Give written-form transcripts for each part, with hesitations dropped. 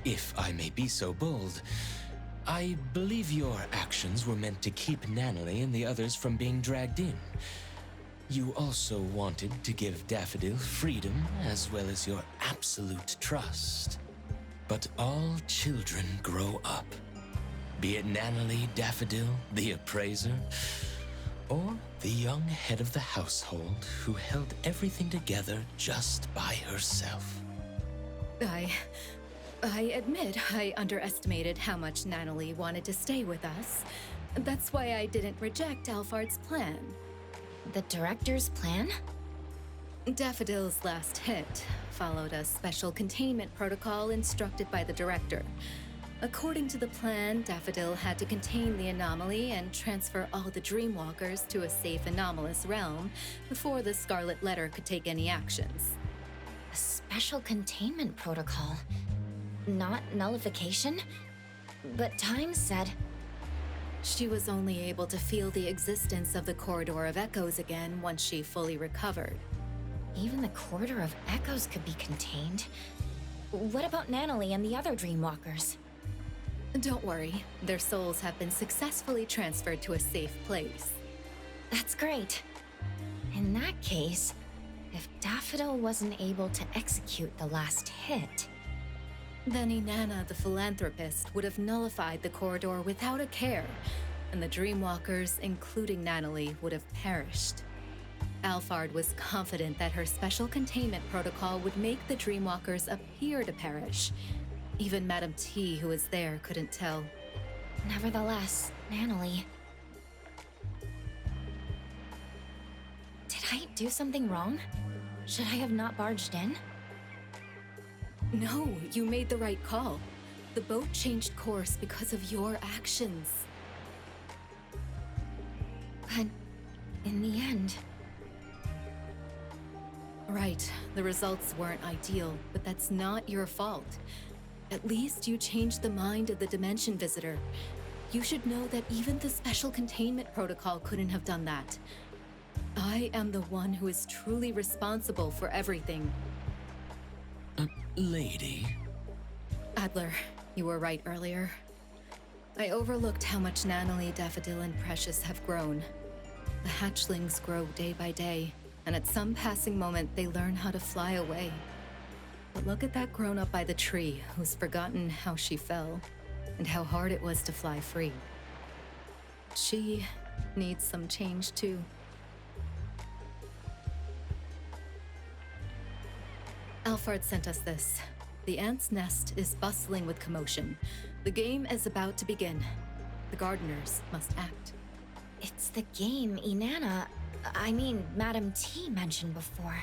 if I may be so bold, I believe your actions were meant to keep Natalie and the others from being dragged in. You also wanted to give Daffodil freedom as well as your absolute trust. But all children grow up. Be it Natalie Daffodil, the appraiser, or the young head of the household who held everything together just by herself. I admit I underestimated how much Natalie wanted to stay with us. That's why I didn't reject Alphard's plan. The director's plan? Daffodil's last hit followed a special containment protocol instructed by the director. According to the plan, Daffodil had to contain the anomaly and transfer all the Dreamwalkers to a safe anomalous realm before the Scarlet Letter could take any actions. A special containment protocol? Not nullification? But Time said... She was only able to feel the existence of the Corridor of Echoes again once she fully recovered. Even the Corridor of Echoes could be contained. What about Natalie and the other Dreamwalkers? Don't worry, their souls have been successfully transferred to a safe place. That's great. In that case, if Daffodil wasn't able to execute the last hit... Then Inanna the Philanthropist would have nullified the corridor without a care, and the Dreamwalkers, including Natalie, would have perished. Alphard was confident that her special containment protocol would make the Dreamwalkers appear to perish. Even Madame T, who was there, couldn't tell. Nevertheless, Natalie... Did I do something wrong? Should I have not barged in? No, you made the right call. The boat changed course because of your actions. But in the end... Right, the results weren't ideal, but that's not your fault. At least you changed the mind of the Dimension Visitor. You should know that even the special containment protocol couldn't have done that. I am the one who is truly responsible for everything. Lady? Adler, you were right earlier. I overlooked how much Natalie, Daffodil, and Precious have grown. The hatchlings grow day by day, and at some passing moment they learn how to fly away. But look at that grown-up by the tree who's forgotten how she fell, and how hard it was to fly free. She needs some change too. Alphard sent us this. The ant's nest is bustling with commotion. The game is about to begin. The gardeners must act. It's the game Madame T mentioned before.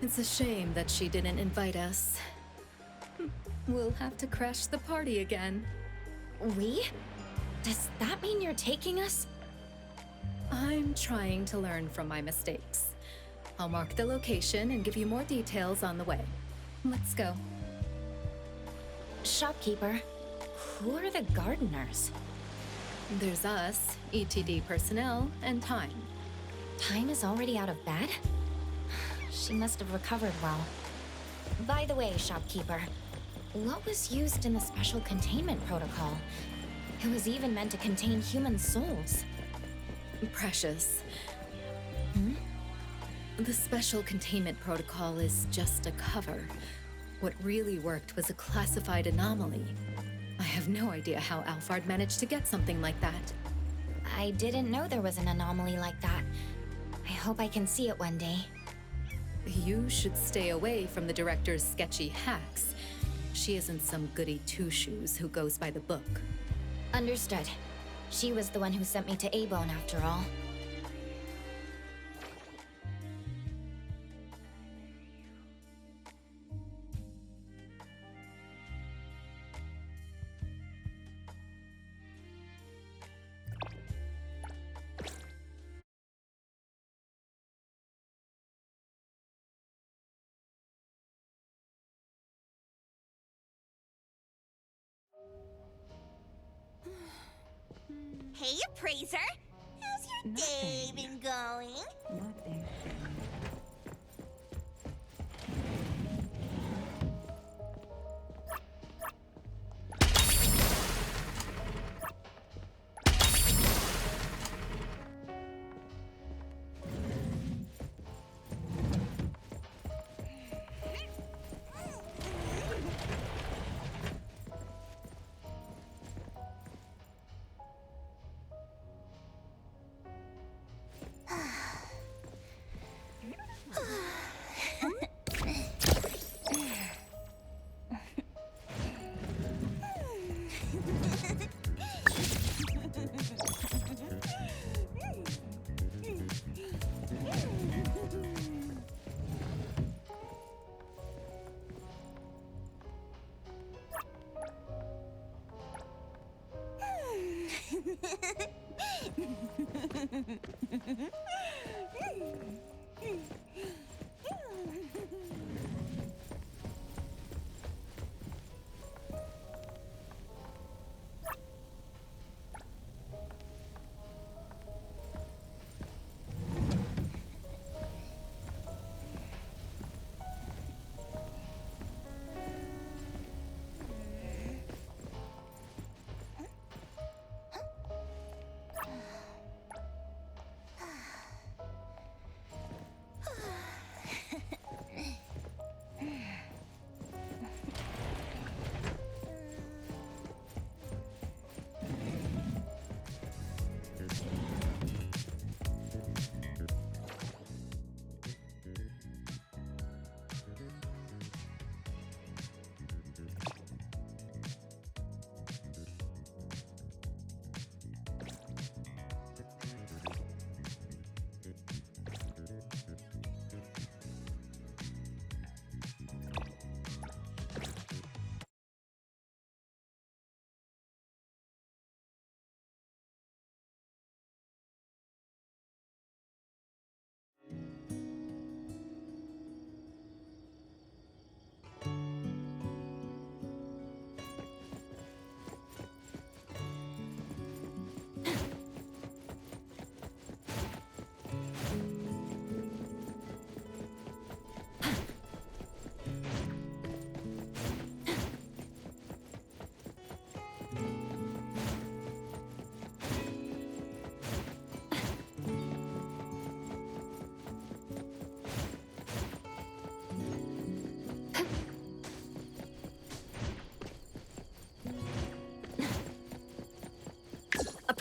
It's a shame that she didn't invite us. We'll have to crash the party again. We? Does that mean you're taking us? I'm trying to learn from my mistakes. I'll mark the location and give you more details on the way. Let's go. Shopkeeper, who are the gardeners? There's us, ETD personnel, and Time. Time is already out of bed? She must have recovered well. By the way, Shopkeeper, what was used in the special containment protocol? It was even meant to contain human souls. Precious. The special containment protocol is just a cover. What really worked was a classified anomaly. I have no idea how Alphard managed to get something like that. I didn't know there was an anomaly like that. I hope I can see it one day. You should stay away from the director's sketchy hacks. She isn't some goody two-shoes who goes by the book. Understood. She was the one who sent me to A-Bone after all. Hey, appraiser! How's your day been going? Nothing.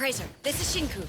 Appraiser, this is Shinku.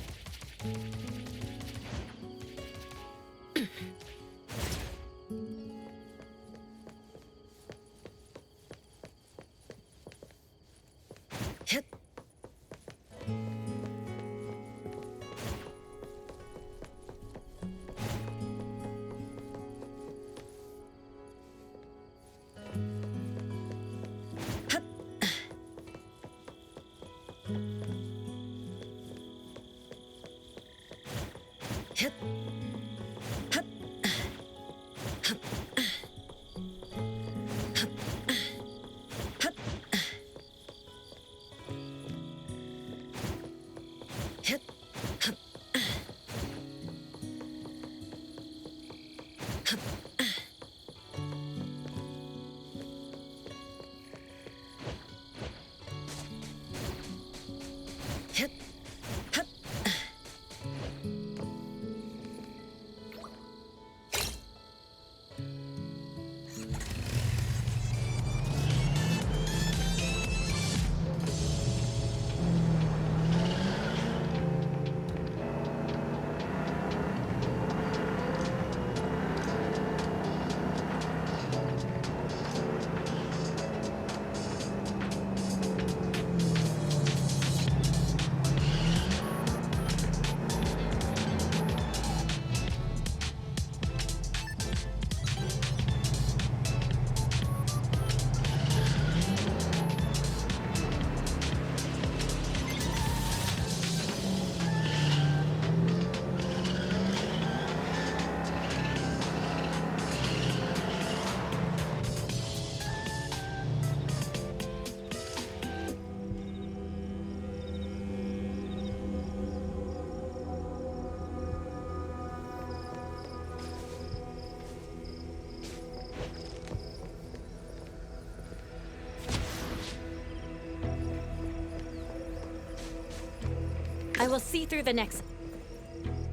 I will see through the next...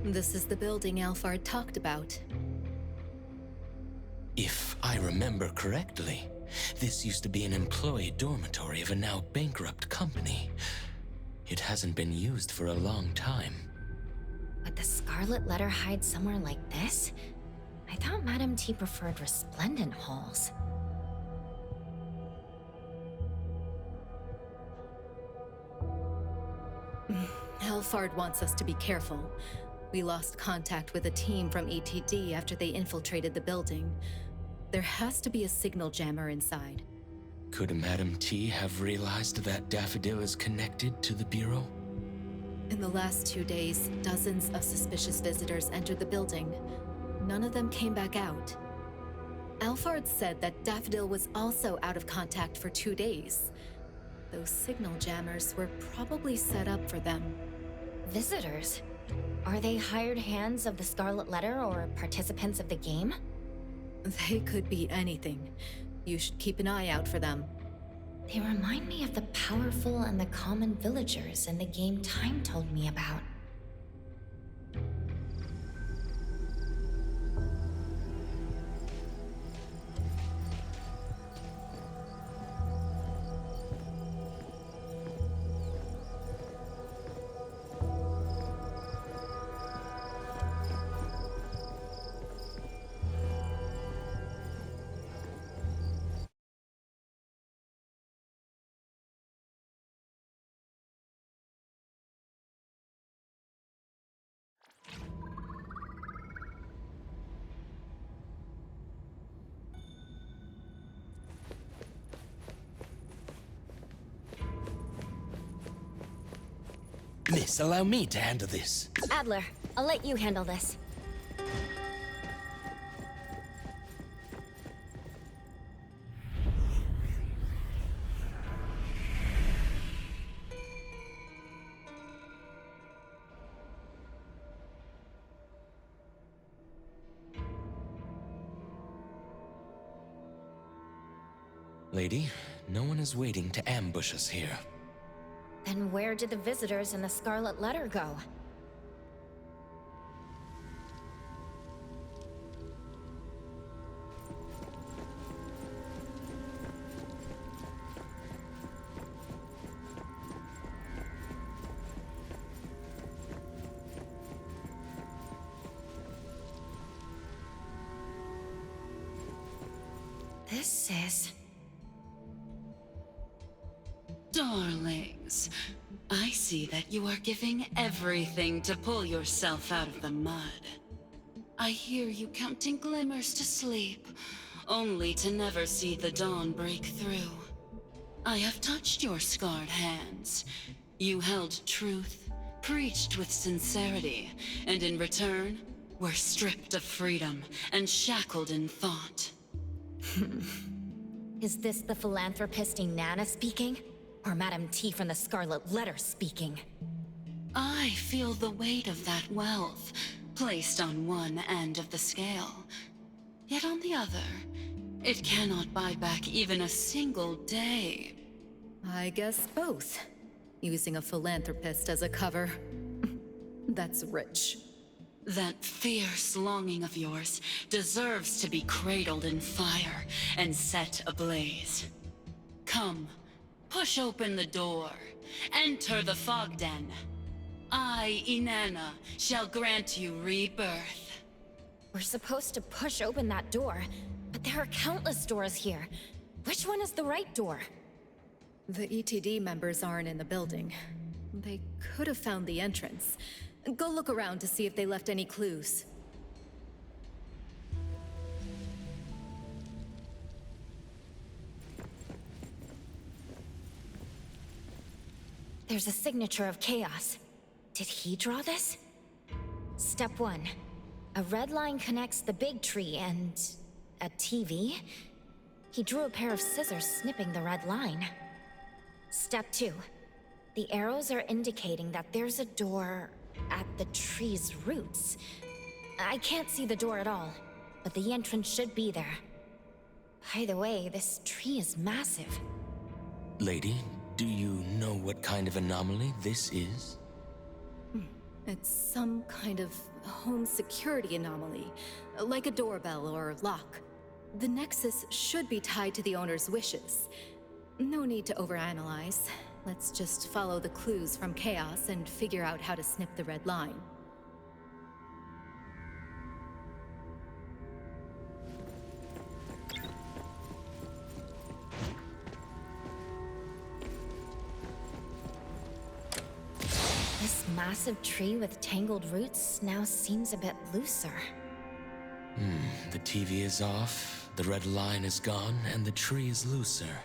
This is the building Alphard talked about. If I remember correctly, this used to be an employee dormitory of a now bankrupt company. It hasn't been used for a long time. Would the Scarlet Letter hide somewhere like this? I thought Madame T preferred resplendent halls. Alphard wants us to be careful. We lost contact with a team from ETD after they infiltrated the building. There has to be a signal jammer inside. Could Madame T have realized that Daffodil is connected to the Bureau? In the last 2 days, dozens of suspicious visitors entered the building. None of them came back out. Alphard said that Daffodil was also out of contact for 2 days. Those signal jammers were probably set up for them. Visitors? Are they hired hands of the Scarlet Letter or participants of the game? They could be anything. You should keep an eye out for them. They remind me of the powerful and the common villagers in the game Time told me about. Miss, allow me to handle this. Adler, I'll let you handle this. Lady, no one is waiting to ambush us here. Then where did the visitors in the Scarlet Letter go? This is... Darlings, I see that you are giving everything to pull yourself out of the mud. I hear you counting glimmers to sleep, only to never see the dawn break through. I have touched your scarred hands. You held truth, preached with sincerity, and in return, were stripped of freedom and shackled in thought. Is this the philanthropist Inanna speaking? Or Madame T from the Scarlet Letter speaking? I feel the weight of that wealth, placed on one end of the scale. Yet on the other, it cannot buy back even a single day. I guess both. Using a philanthropist as a cover. That's rich. That fierce longing of yours deserves to be cradled in fire and set ablaze. Come, push open the door. Enter the fog den. I, Inanna, shall grant you rebirth. We're supposed to push open that door, but there are countless doors here. Which one is the right door? The ETD members aren't in the building. They could have found the entrance. Go look around to see if they left any clues. There's a signature of chaos. Did he draw this? Step 1. A red line connects the big tree and... a TV? He drew a pair of scissors snipping the red line. Step 2. The arrows are indicating that there's a door at the tree's roots. I can't see the door at all, but the entrance should be there. By the way, this tree is massive. Lady, do you know what kind of anomaly this is? It's some kind of home security anomaly, like a doorbell or lock. The nexus should be tied to the owner's wishes. No need to overanalyze. Let's just follow the clues from Chaos and figure out how to snip the red line. This massive tree with tangled roots now seems a bit looser. The TV is off, the red line is gone, and the tree is looser.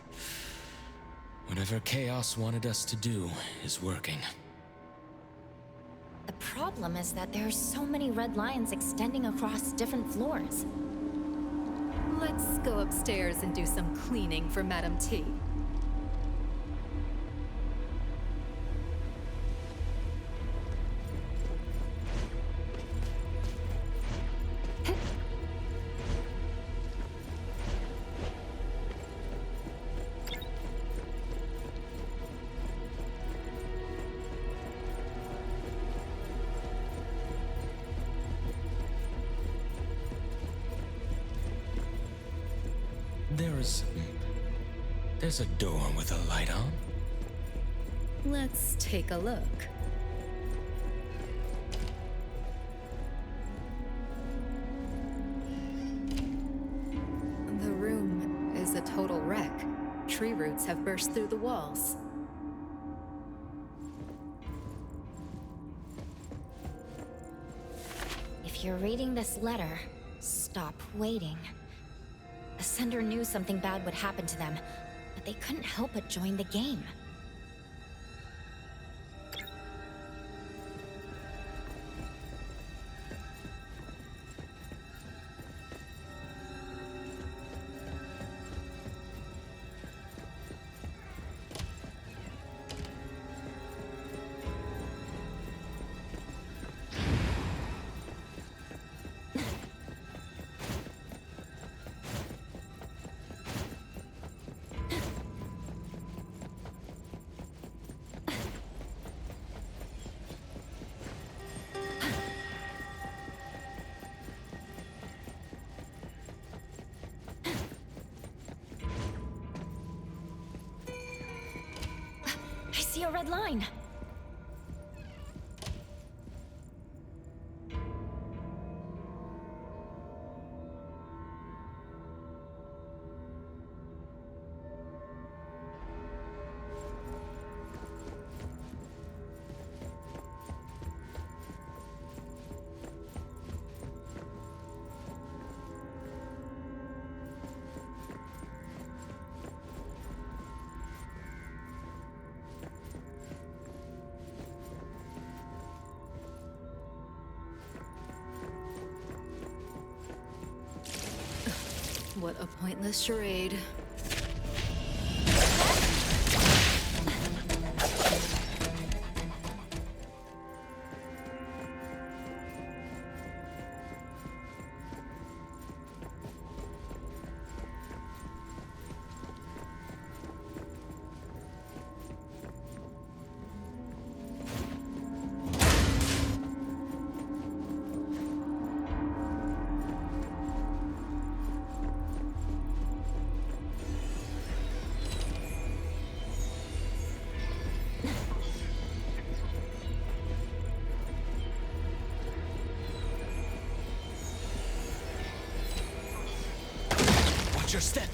Whatever Chaos wanted us to do is working. problem is that there's so many red lines extending across different floors. Let's go upstairs and do some cleaning for Madam T. There's a door with a light on. Let's take a look. The room is a total wreck. Tree roots have burst through the walls. If you're reading this letter, stop waiting. The sender knew something bad would happen to them, but they couldn't help but join the game. I see a red line. What a pointless charade. Your step.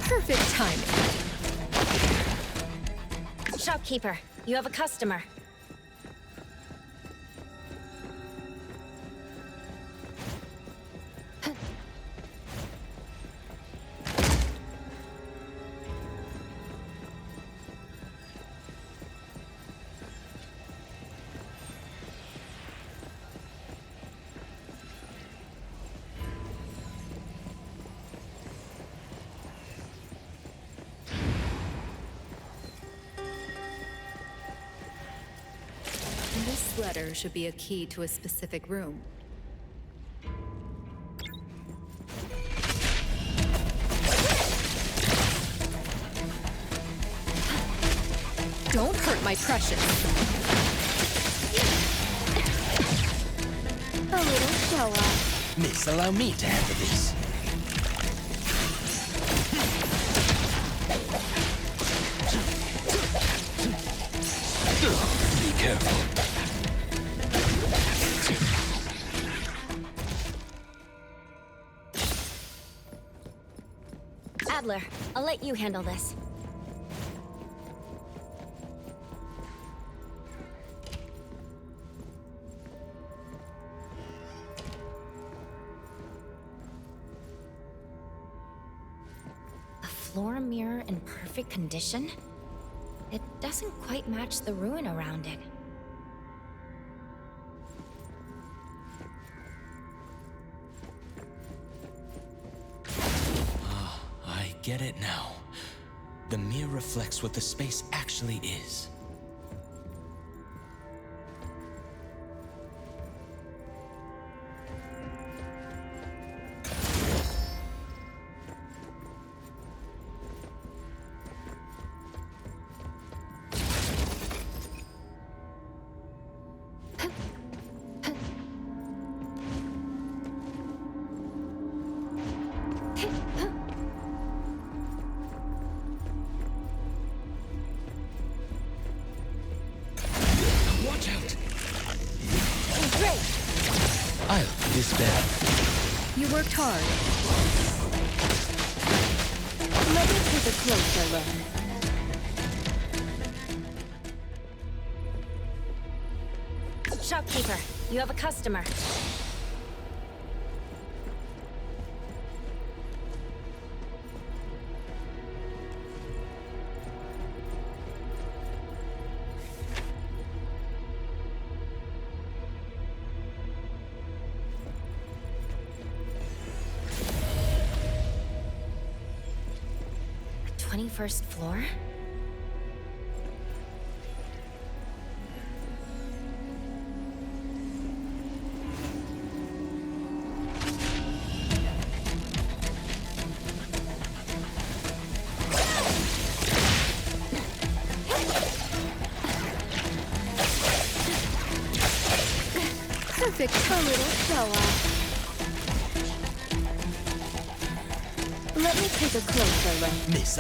Perfect timing. Shopkeeper, you have a customer. This letter should be a key to a specific room. Don't hurt my precious. A little show off. Miss, allow me to handle this. Be careful. Adler, I'll let you handle this. A floor mirror in perfect condition? It doesn't quite match the ruin around it. I get it now. The mirror reflects what the space actually is. Watch out! Great! I'll do this better. You worked hard. Let me take a closer look. Shopkeeper, you have a customer. The 21st floor? Perfect, a little show off. Let me take a closer look. Miss,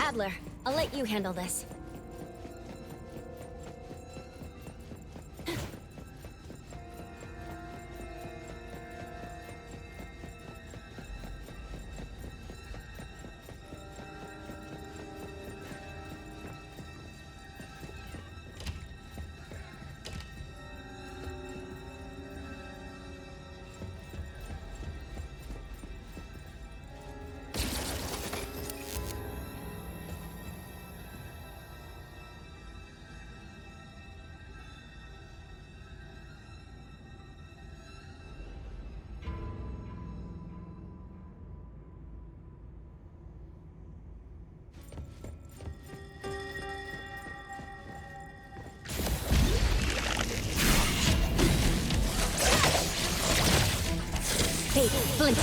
Adler, I'll let you handle this. Fate, splinter,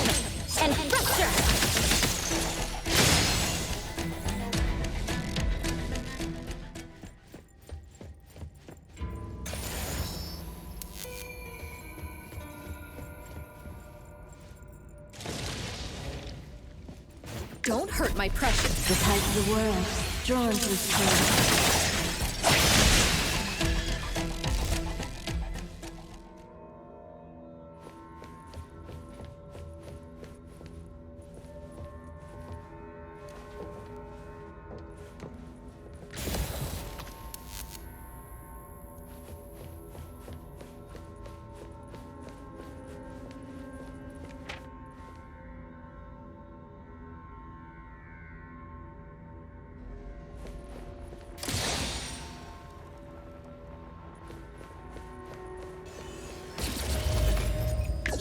and fracture! Don't hurt my precious. The tide of the world, drawn to its shore.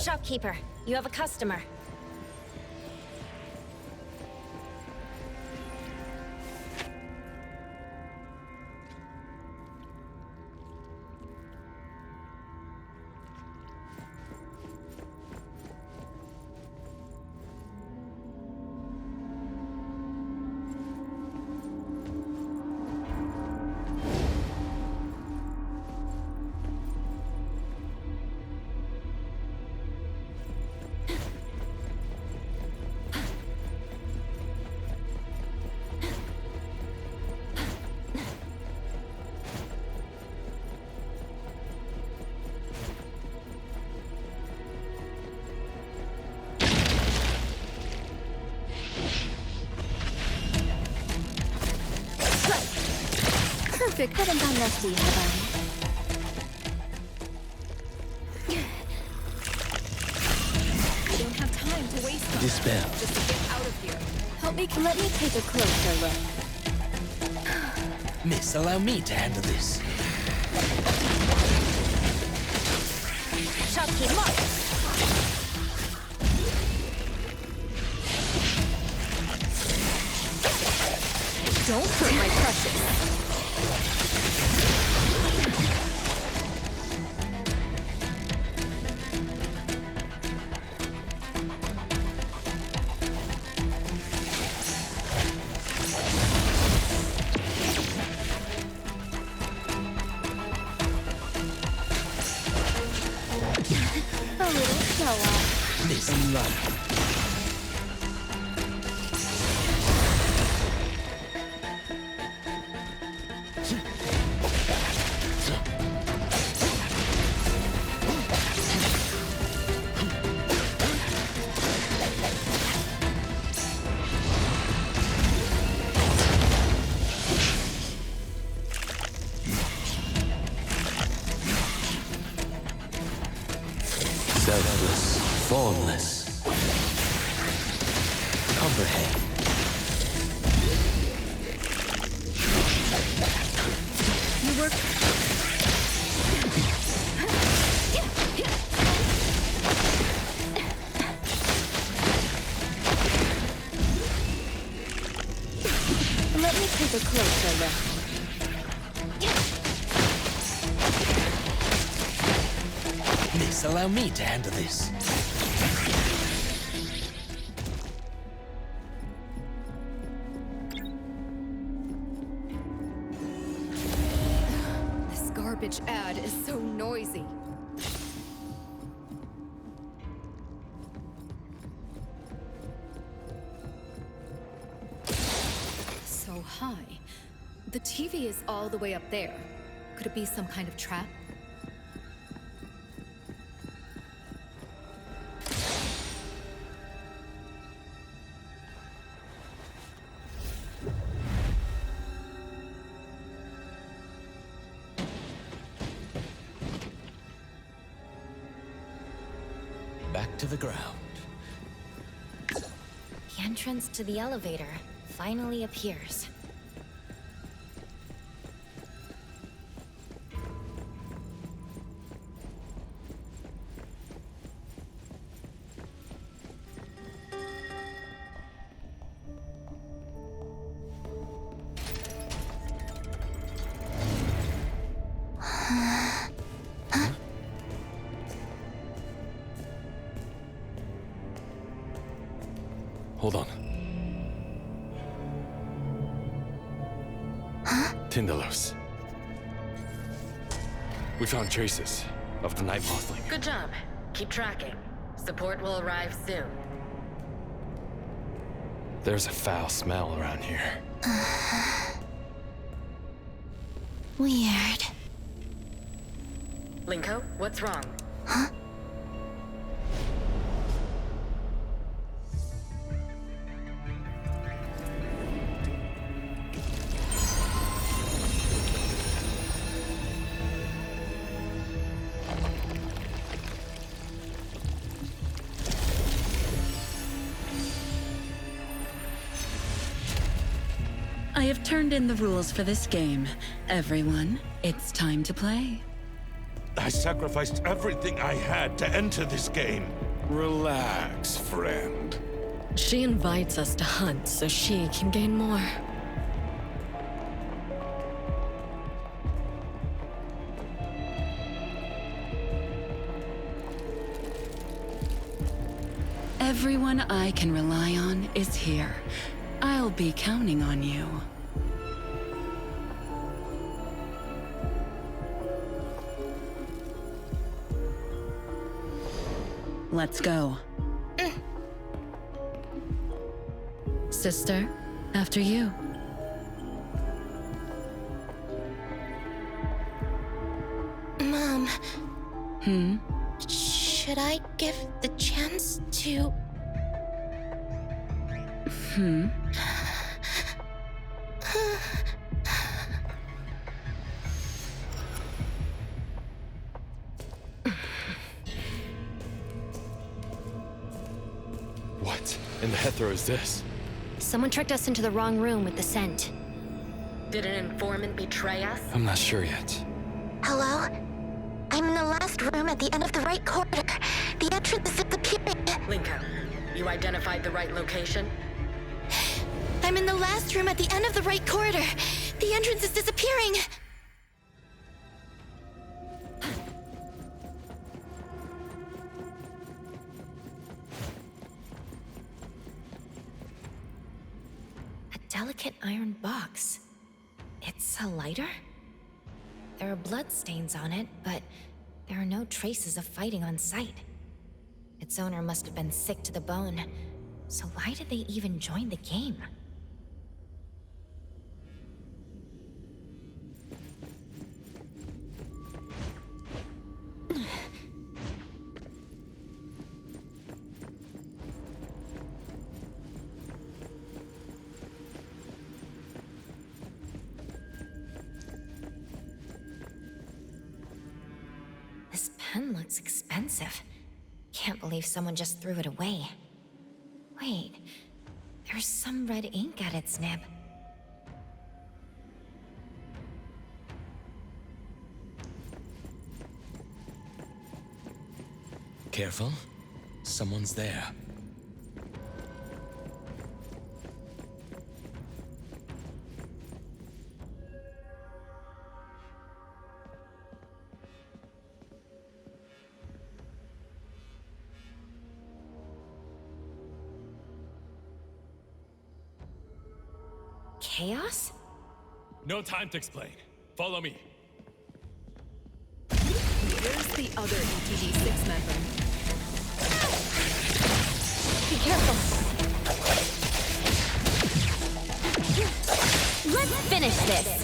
Shopkeeper, you have a customer. perfect. Haven't gone rusty, have I? I don't have time to waste on Dispel. that. Just get out of here. Let me take a closer look. Miss, allow me to handle this. Shopkeep, mark! Don't hurt my precious. A little show off. Miss, allow. Selfless, formless. Comprehend. You work. Let me take a closer look. Miss, allow me to handle this. This garbage ad is so noisy. So high. The TV is all the way up there. Could it be some kind of trap? Back to the ground. The entrance to the elevator finally appears. Hold on. Tindalos. We found traces of the night mothling. Good job. Keep tracking. Support will arrive soon. There's a foul smell around here. Weird. Linko, what's wrong? I have turned in the rules for this game. Everyone, it's time to play. I sacrificed everything I had to enter this game. Relax, friend. She invites us to hunt so she can gain more. Everyone I can rely on is here. I'll be counting on you. Let's go. Sister, after you. Mom. Should I give the chance to... in the Hethro is this? Someone tricked us into the wrong room with the scent. Did an informant betray us? I'm not sure yet. Hello? I'm in the last room at the end of the right corridor. The entrance is disappearing. Linko, you identified the right location? I'm in the last room at the end of the right corridor. The entrance is disappearing. A delicate iron box. It's a lighter? There are bloodstains on it, but there are no traces of fighting on sight. Its owner must have been sick to the bone. So why did they even join the game? This pen looks expensive. Can't believe someone just threw it away. Wait, there's some red ink at its nib. Careful. Someone's there. Chaos? No time to explain. Follow me. Where's the other NTE 6 member? Be careful! Let's finish this!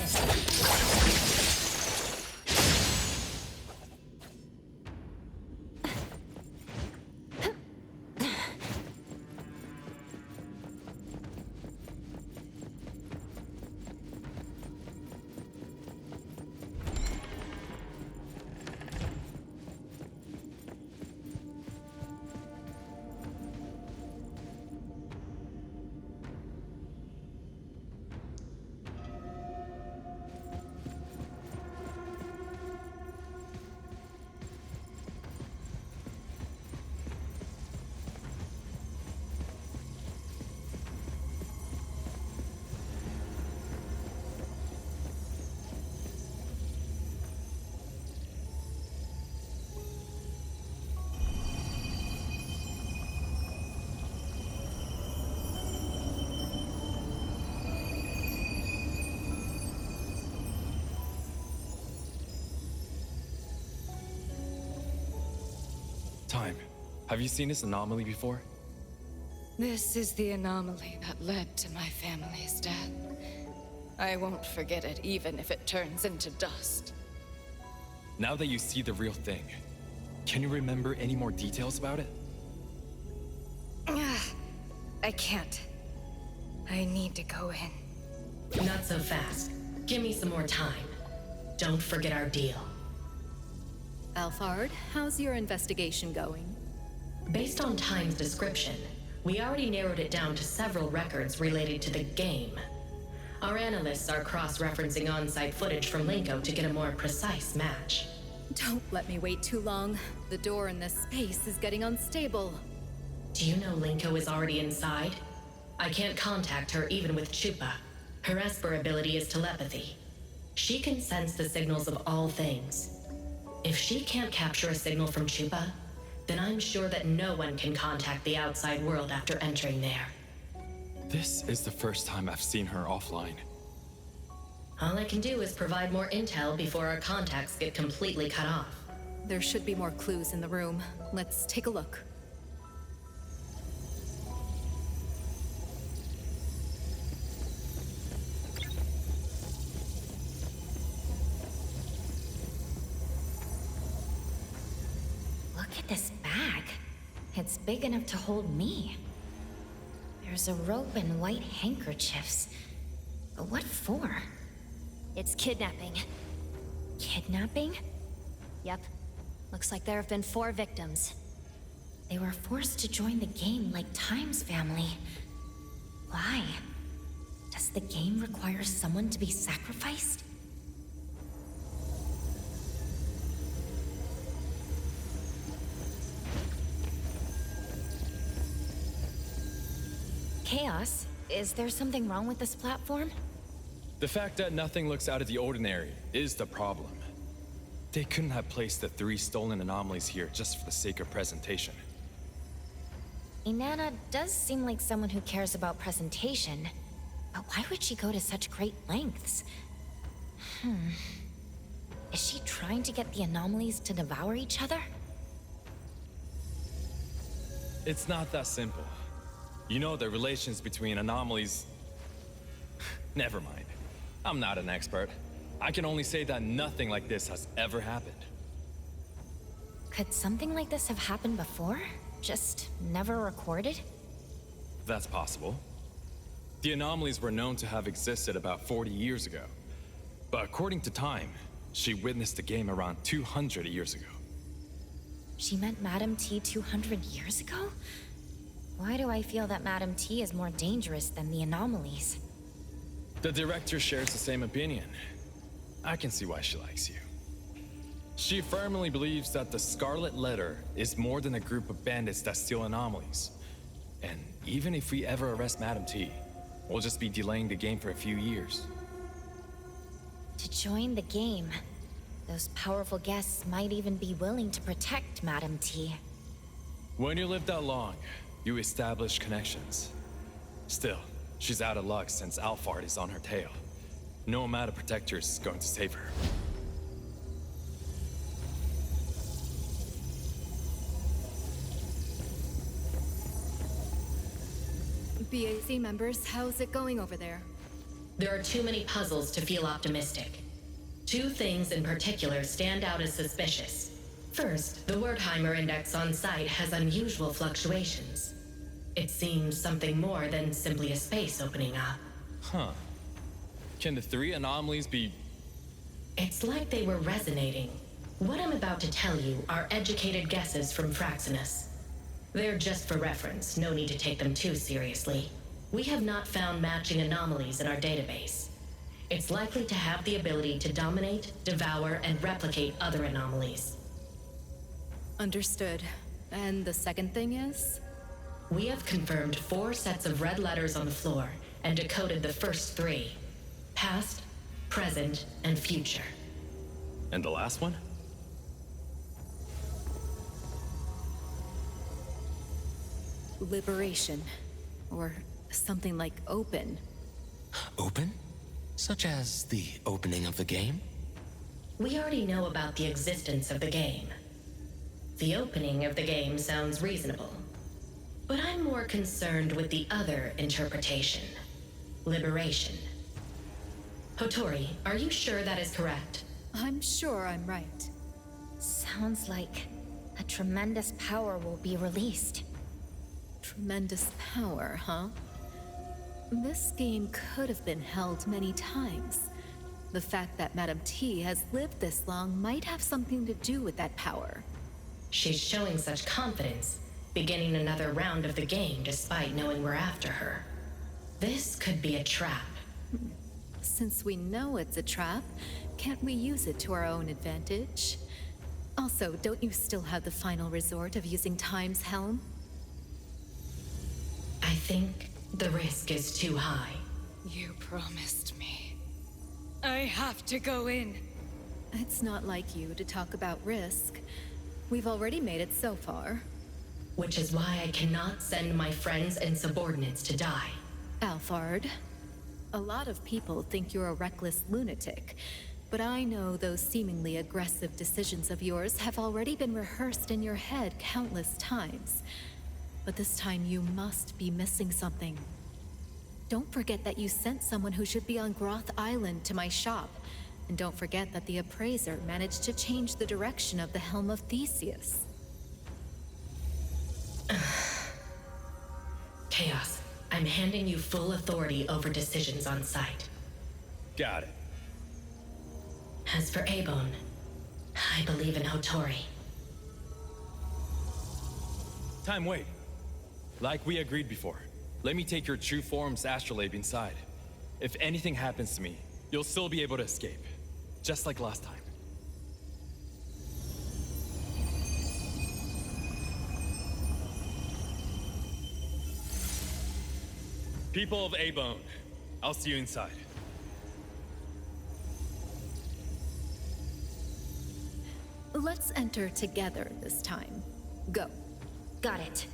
Time. Have you seen this anomaly before? This is the anomaly that led to my family's death. I won't forget it, even if it turns into dust. Now that you see the real thing, can you remember any more details about it? I can't. I need to go in. Not so fast. Give me some more time. Don't forget our deal. Alphard, how's your investigation going? Based on Time's description, we already narrowed it down to several records related to the game. Our analysts are cross-referencing on-site footage from Linko to get a more precise match. Don't let me wait too long. The door in this space is getting unstable. Do you know Linko is already inside? I can't contact her even with Chupa. Her Esper ability is telepathy. She can sense the signals of all things. If she can't capture a signal from Chupa, then I'm sure that no one can contact the outside world after entering there. This is the first time I've seen her offline. All I can do is provide more intel before our contacts get completely cut off. There should be more clues in the room. Let's take a look. Look at this bag. It's big enough to hold me. There's a rope and white handkerchiefs. But what for? It's kidnapping. Kidnapping? Yep. Looks like there have been 4 victims. They were forced to join the game like Time's family. Why? Does the game require someone to be sacrificed? Chaos, is there something wrong with this platform? The fact that nothing looks out of the ordinary is the problem. They couldn't have placed the 3 stolen anomalies here just for the sake of presentation. Inanna does seem like someone who cares about presentation, but why would she go to such great lengths? Is she trying to get the anomalies to devour each other? It's not that simple. You know the relations between anomalies... Never mind. I'm not an expert. I can only say that nothing like this has ever happened. Could something like this have happened before? Just never recorded? That's possible. The anomalies were known to have existed about 40 years ago. But according to Time, she witnessed the game around 200 years ago. She met Madame T 200 years ago? Why do I feel that Madame T is more dangerous than the anomalies? The director shares the same opinion. I can see why she likes you. She firmly believes that the Scarlet Letter is more than a group of bandits that steal anomalies. And even if we ever arrest Madame T, we'll just be delaying the game for a few years. To join the game, those powerful guests might even be willing to protect Madame T. When you live that long, you establish connections. Still, she's out of luck since Alphard is on her tail. No amount of protectors is going to save her. BAC members, how's it going over there? There are too many puzzles to feel optimistic. 2 things in particular stand out as suspicious. First, the Wertheimer index on site has unusual fluctuations. It seems something more than simply a space opening up. Huh. Can the 3 anomalies be... It's like they were resonating. What I'm about to tell you are educated guesses from Fraxinus. They're just for reference, no need to take them too seriously. We have not found matching anomalies in our database. It's likely to have the ability to dominate, devour, and replicate other anomalies. Understood. And the second thing is? We have confirmed 4 sets of red letters on the floor and decoded the first 3. Past, present, and future. And the last one? Liberation. Or something like open. Open? Such as the opening of the game? We already know about the existence of the game. The opening of the game sounds reasonable. But I'm more concerned with the other interpretation. Liberation. Hotori, are you sure that is correct? I'm sure I'm right. Sounds like a tremendous power will be released. Tremendous power, huh? This game could have been held many times. The fact that Madame T has lived this long might have something to do with that power. She's showing such confidence, beginning another round of the game despite knowing we're after her. This could be a trap. Since we know it's a trap, can't we use it to our own advantage? Also, don't you still have the final resort of using Time's helm? I think the risk is too high. You promised me. I have to go in. It's not like you to talk about risk. We've already made it so far. Which is why I cannot send my friends and subordinates to die. Alphard, a lot of people think you're a reckless lunatic, but I know those seemingly aggressive decisions of yours have already been rehearsed in your head countless times. But this time you must be missing something. Don't forget that you sent someone who should be on Groth Island to my shop. And don't forget that the appraiser managed to change the direction of the Helm of Theseus. Chaos, I'm handing you full authority over decisions on site. Got it. As for Abon, I believe in Hotori. Time, wait. Like we agreed before, let me take your true form's astrolabe inside. If anything happens to me, you'll still be able to escape. Just like last time. People of A-Bone, I'll see you inside. Let's enter together this time. Go. Got it.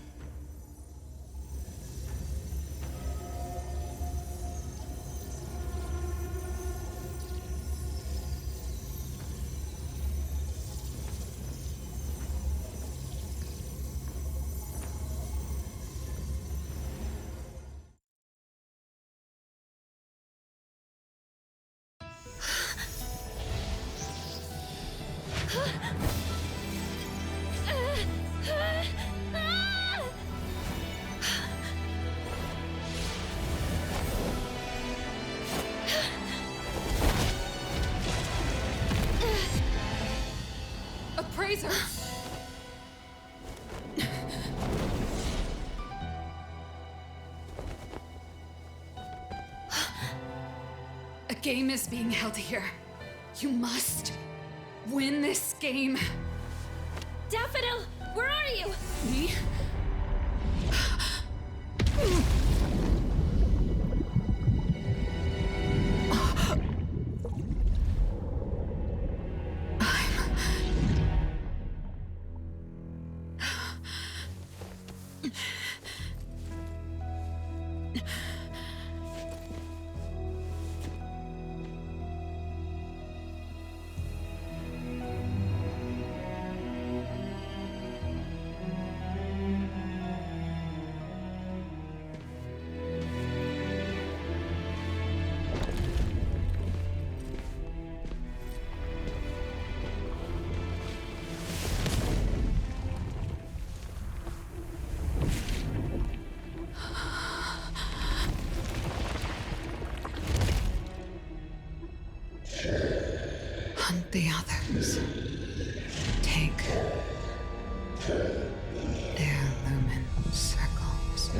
Appraiser! A game is being held here. You must win this game. Daffodil, where are you? Me? Hunt the others. Take their lumen circles.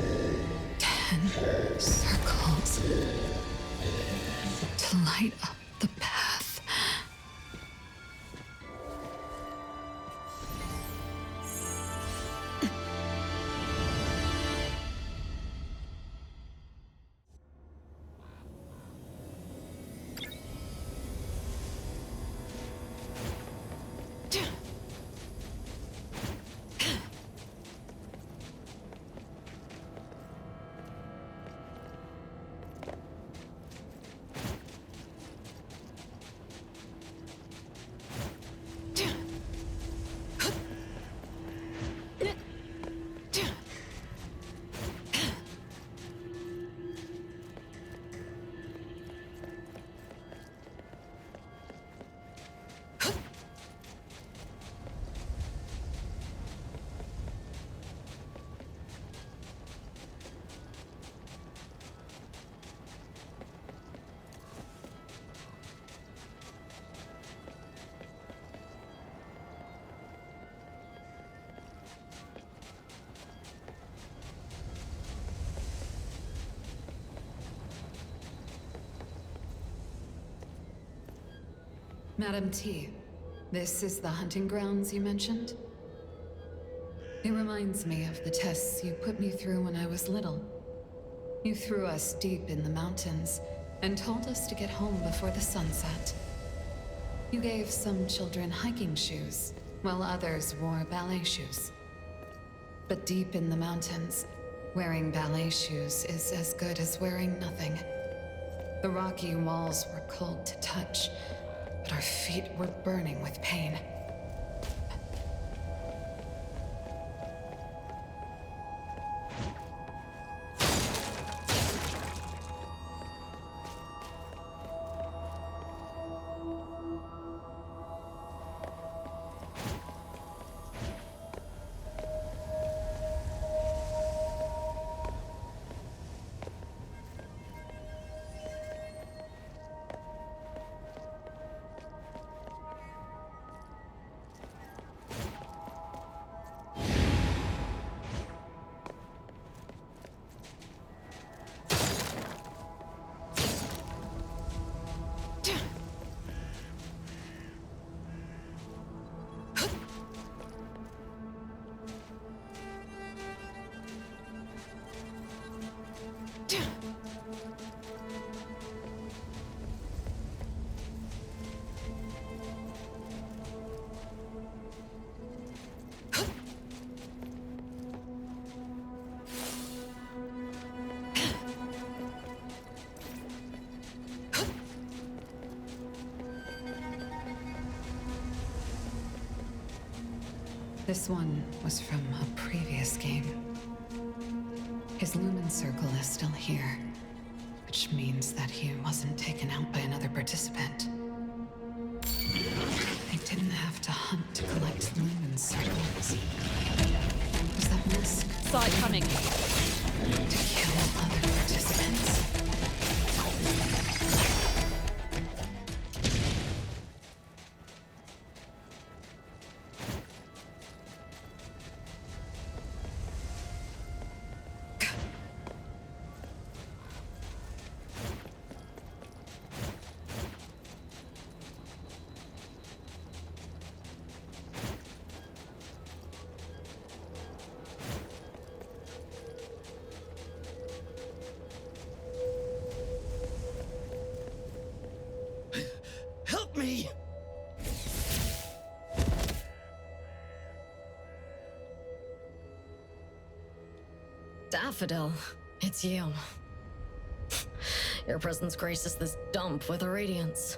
10 circles. To light up the path. Madam T, this is the hunting grounds you mentioned? It reminds me of the tests you put me through when I was little. You threw us deep in the mountains and told us to get home before the sun set. You gave some children hiking shoes, while others wore ballet shoes. But deep in the mountains, wearing ballet shoes is as good as wearing nothing. The rocky walls were cold to touch, but our feet were burning with pain. This one was from a previous game. His lumen circle is still here, which means that he wasn't taken out by another participant. I didn't have to hunt to collect lumen circles. Was that mask? Saw it coming. To kill other participants? Help me! Daffodil, it's you. Your presence graces this dump with a radiance.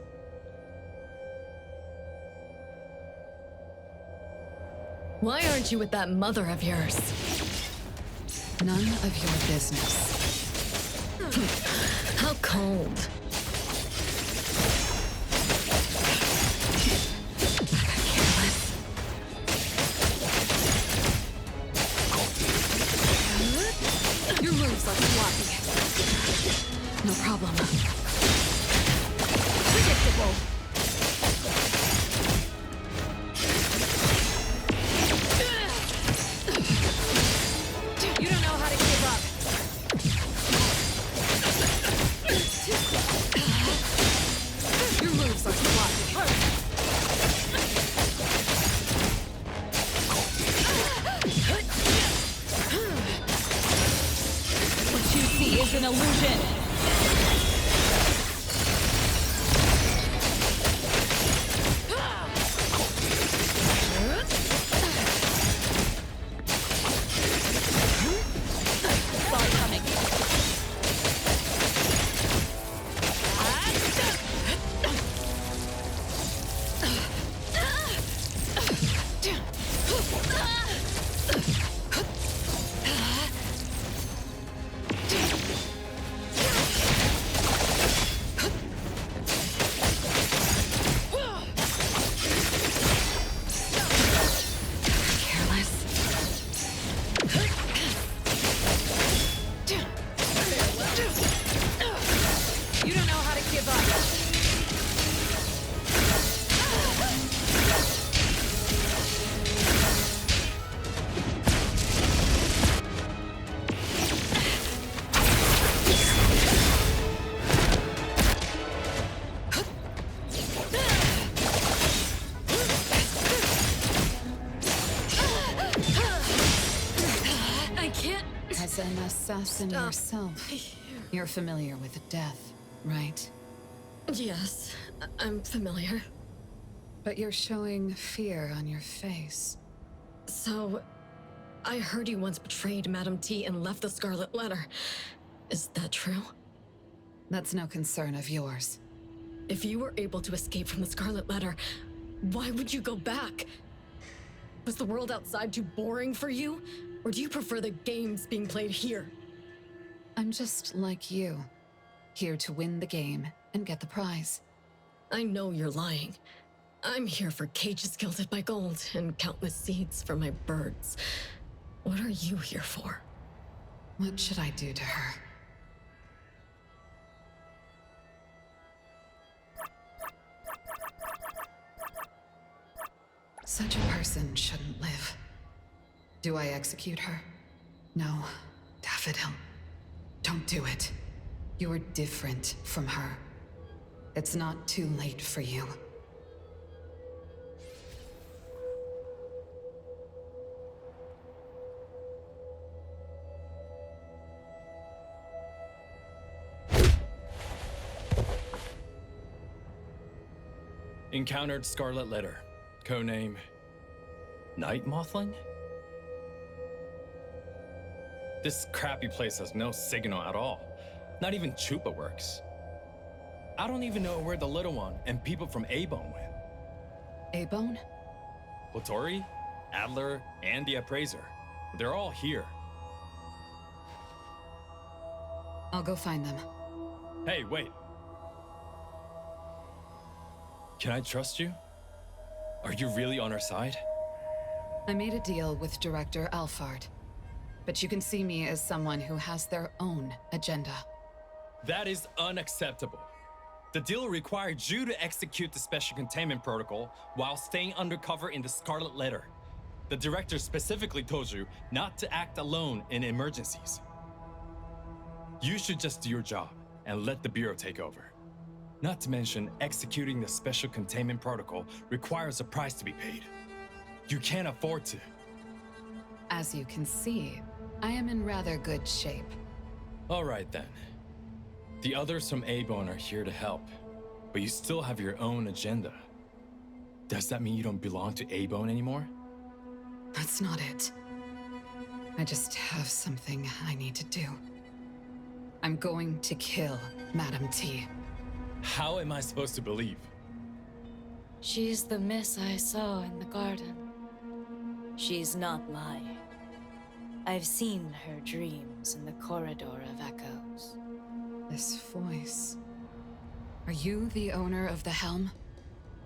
Why aren't you with that mother of yours? None of your business. How cold. Your moves are sloppy. No problem. Predictable. You don't know how to give up. Your moves are sloppy. What you see is an illusion. Saw it coming. You don't know how to give up. I can't. As an assassin yourself, you're familiar with death, right? Yes, I'm familiar. But you're showing fear on your face. So, I heard you once betrayed Madame T and left the Scarlet Letter. Is that true? That's no concern of yours. If you were able to escape from the Scarlet Letter, why would you go back? Was the world outside too boring for you? Or do you prefer the games being played here? I'm just like you, here to win the game and get the prize. I know you're lying. I'm here for cages gilded by gold and countless seeds for my birds. What are you here for? What should I do to her? Such a person shouldn't live. Do I execute her? No, Daffodil. Don't do it. You're different from her. It's not too late for you. Encountered Scarlet Letter. Codename... Night Mothling? This crappy place has no signal at all. Not even Chupa works. I don't even know where the little one and people from A-Bone went. A-Bone? Latori? Adler, and the Appraiser. They're all here. I'll go find them. Hey, wait. Can I trust you? Are you really on our side? I made a deal with Director Alfard, but you can see me as someone who has their own agenda. That is unacceptable. The deal required you to execute the special containment protocol while staying undercover in the Scarlet Letter. The director specifically told you not to act alone in emergencies. You should just do your job and let the Bureau take over. Not to mention, executing the special containment protocol requires a price to be paid. You can't afford to. As you can see, I am in rather good shape. All right then. The others from A-Bone are here to help, but you still have your own agenda. Does that mean you don't belong to A-Bone anymore? That's not it. I just have something I need to do. I'm going to kill Madam T. How am I supposed to believe? She's the miss I saw in the garden. She's not lying. I've seen her dreams in the corridor of echoes. This voice. Are you the owner of the helm?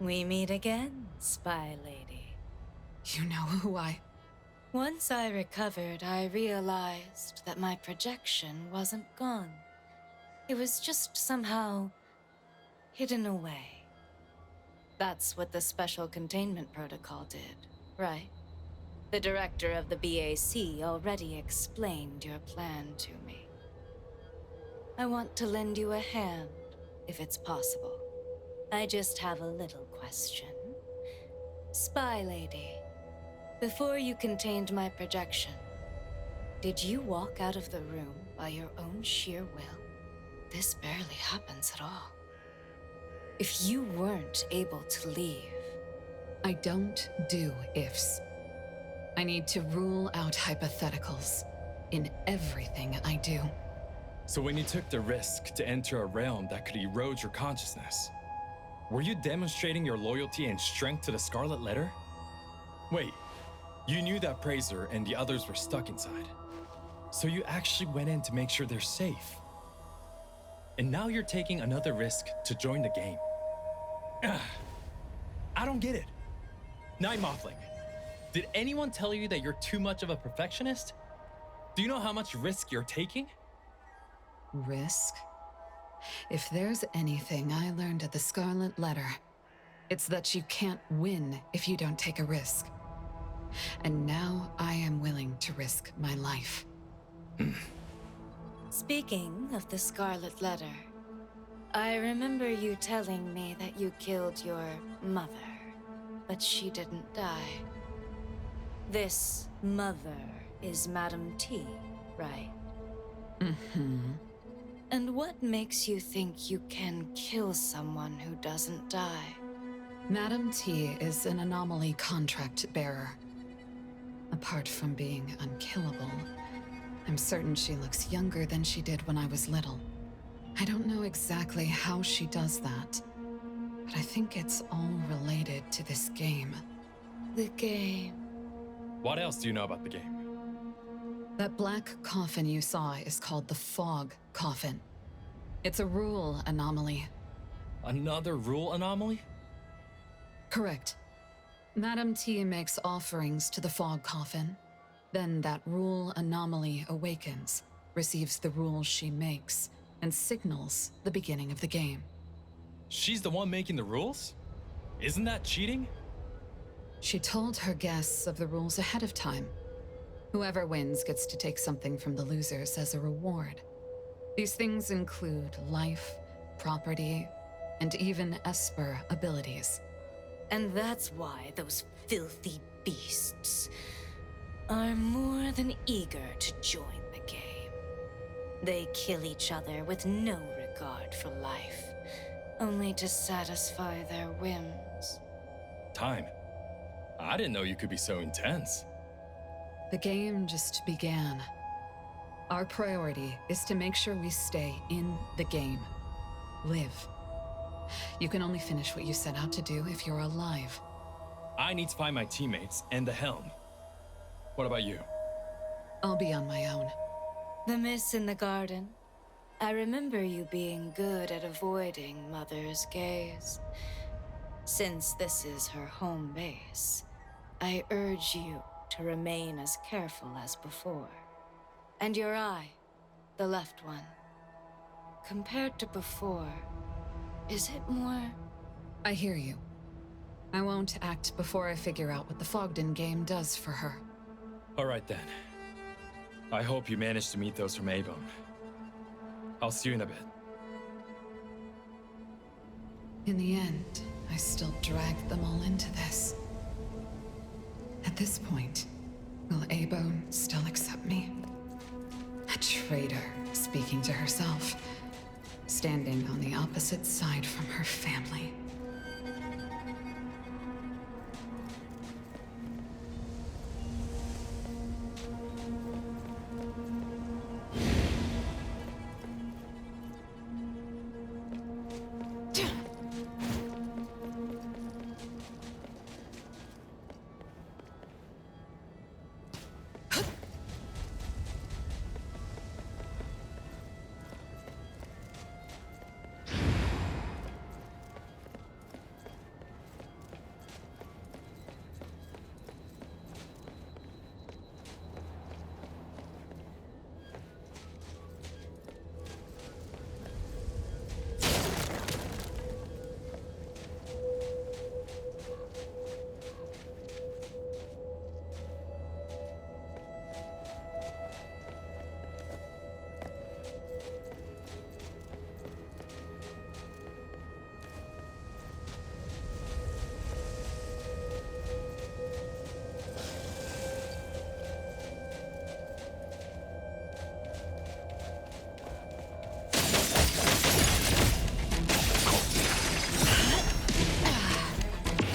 We meet again, spy lady. You know who I... Once I recovered, I realized that my projection wasn't gone. It was just somehow hidden away. That's what the special containment protocol did, right? The director of the BAC already explained your plan to me. I want to lend you a hand, if it's possible. I just have a little question. Spy lady, before you contained my projection, did you walk out of the room by your own sheer will? This barely happens at all. If you weren't able to leave... I don't do ifs. I need to rule out hypotheticals in everything I do. So when you took the risk to enter a realm that could erode your consciousness, were you demonstrating your loyalty and strength to the Scarlet Letter? Wait, you knew that Praiser and the others were stuck inside. So you actually went in to make sure they're safe. And now you're taking another risk to join the game. Ugh. I don't get it. Night Mothling, did anyone tell you that you're too much of a perfectionist? Do you know how much risk you're taking? Risk? If there's anything I learned at the Scarlet Letter, it's that you can't win if you don't take a risk. And now I am willing to risk my life. Speaking of the Scarlet Letter, I remember you telling me that you killed your mother, but she didn't die. This mother is Madam T, right? Mm-hmm. And what makes you think you can kill someone who doesn't die? Madam T is an anomaly contract bearer. Apart from being unkillable, I'm certain she looks younger than she did when I was little. I don't know exactly how she does that, but I think it's all related to this game. The game. What else do you know about the game? That black coffin you saw is called the Fog Coffin. It's a rule anomaly. Another rule anomaly? Correct. Madam T makes offerings to the Fog Coffin. Then that rule anomaly awakens, receives the rules she makes, and signals the beginning of the game. She's the one making the rules? Isn't that cheating? She told her guests of the rules ahead of time. Whoever wins gets to take something from the losers as a reward. These things include life, property, and even Esper abilities. And that's why those filthy beasts are more than eager to join the game. They kill each other with no regard for life, only to satisfy their whims. Time. I didn't know you could be so intense. The game just began. Our priority is to make sure we stay in the game. Live. You can only finish what you set out to do if you're alive. I need to find my teammates and the helm. What about you? I'll be on my own. The miss in the garden. I remember you being good at avoiding Mother's gaze. Since this is her home base, I urge you to remain as careful as before. And your eye, the left one. Compared to before, is it more... I hear you. I won't act before I figure out what the Fogden game does for her. All right then. I hope you manage to meet those from Avon. I'll see you in a bit. In the end, I still dragged them all into this. At this point, will Abone still accept me? A traitor speaking to herself, standing on the opposite side from her family.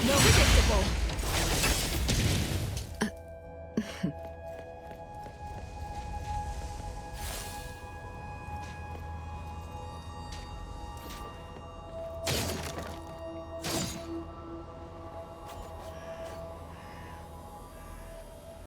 No predictable.